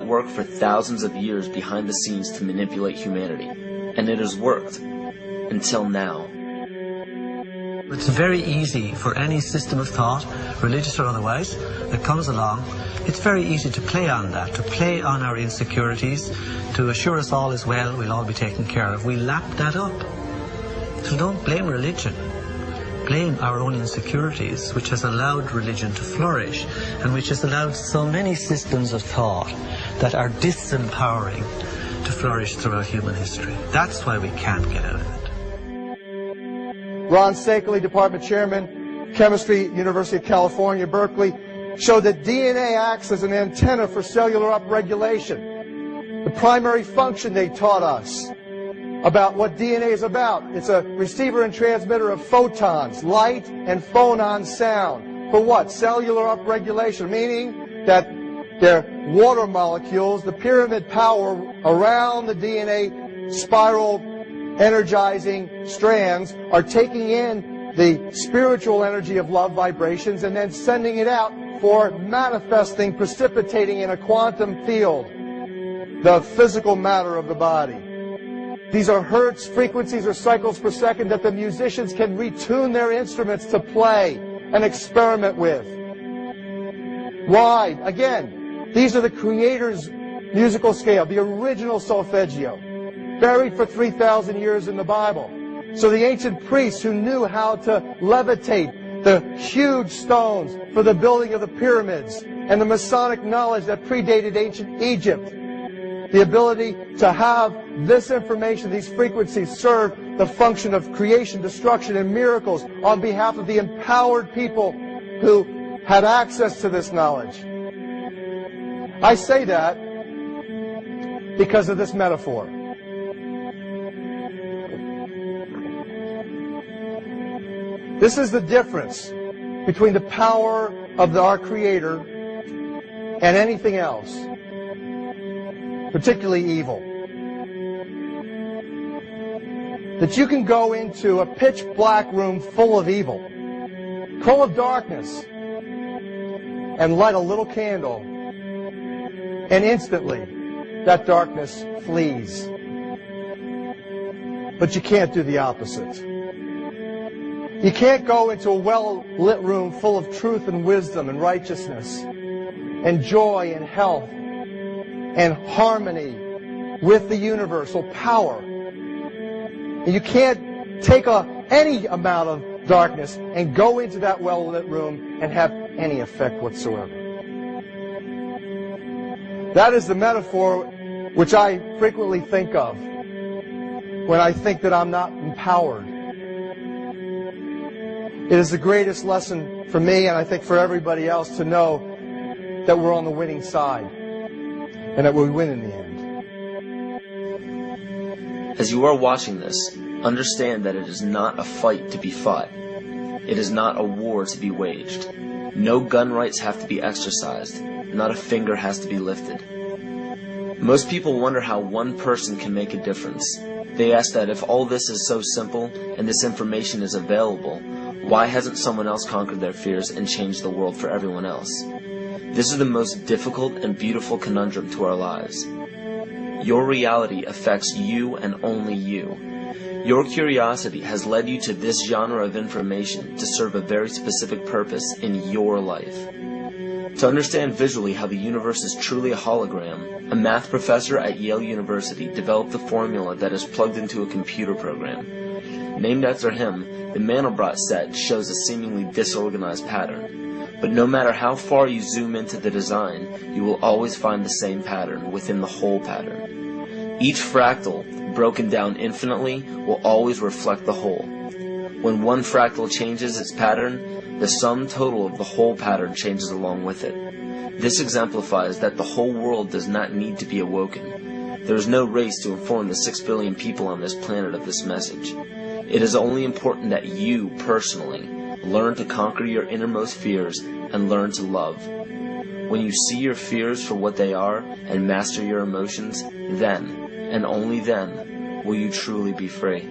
work for thousands of years behind the scenes to manipulate humanity, and it has worked until now. It's very easy for any system of thought, religious or otherwise, that comes along. It's very easy to play on that, to play on our insecurities, to assure us all is well, we'll all be taken care of. We lap that up. So don't blame religion. Blame our own insecurities, which has allowed religion to flourish, and which has allowed so many systems of thought that are disempowering to flourish throughout human history. That's why we can't get out of it. Ron Sakeley, Department Chairman, Chemistry, University of California, Berkeley, showed that DNA acts as an antenna for cellular upregulation. The primary function they taught us about what DNA is about. It's a receiver and transmitter of photons, light, and phonon sound. For what? Cellular upregulation, meaning that their water molecules, the pyramid power around the DNA spiral energizing strands, are taking in the spiritual energy of love vibrations and then sending it out for manifesting, precipitating in a quantum field, the physical matter of the body. These are hertz, frequencies, or cycles per second that the musicians can retune their instruments to play and experiment with. Why? Again, these are the Creator's musical scale, the original solfeggio, buried for 3,000 years in the Bible. So the ancient priests who knew how to levitate the huge stones for the building of the pyramids, and the Masonic knowledge that predated ancient Egypt, the ability to have this information, these frequencies, serve the function of creation, destruction, and miracles on behalf of the empowered people who had access to this knowledge. I say that because of this metaphor. This is the difference between the power of our Creator and anything else, particularly evil. That you can go into a pitch black room full of evil, full of darkness, and light a little candle, and instantly that darkness flees. But you can't do the opposite. You can't go into a well-lit room full of truth and wisdom and righteousness and joy and health and harmony with the universal power. And you can't take any amount of darkness and go into that well-lit room and have any effect whatsoever. That is the metaphor which I frequently think of when I think that I'm not empowered. It is the greatest lesson for me, and I think for everybody else, to know that we're on the winning side and that we win in the end. As you are watching this, understand that it is not a fight to be fought. It is not a war to be waged. No gun rights have to be exercised. Not a finger has to be lifted. Most people wonder how one person can make a difference. They ask that if all this is so simple and this information is available, why hasn't someone else conquered their fears and changed the world for everyone else? This is the most difficult and beautiful conundrum to our lives. Your reality affects you and only you. Your curiosity has led you to this genre of information to serve a very specific purpose in your life. To understand visually how the universe is truly a hologram, a math professor at Yale University developed a formula that is plugged into a computer program. Named after him, the Mandelbrot set shows a seemingly disorganized pattern. But no matter how far you zoom into the design, you will always find the same pattern within the whole pattern. Each fractal, broken down infinitely, will always reflect the whole. When one fractal changes its pattern, the sum total of the whole pattern changes along with it. This exemplifies that the whole world does not need to be awoken. There is no race to inform the 6 billion people on this planet of this message. It is only important that you, personally, learn to conquer your innermost fears and learn to love. When you see your fears for what they are and master your emotions, then, and only then, will you truly be free.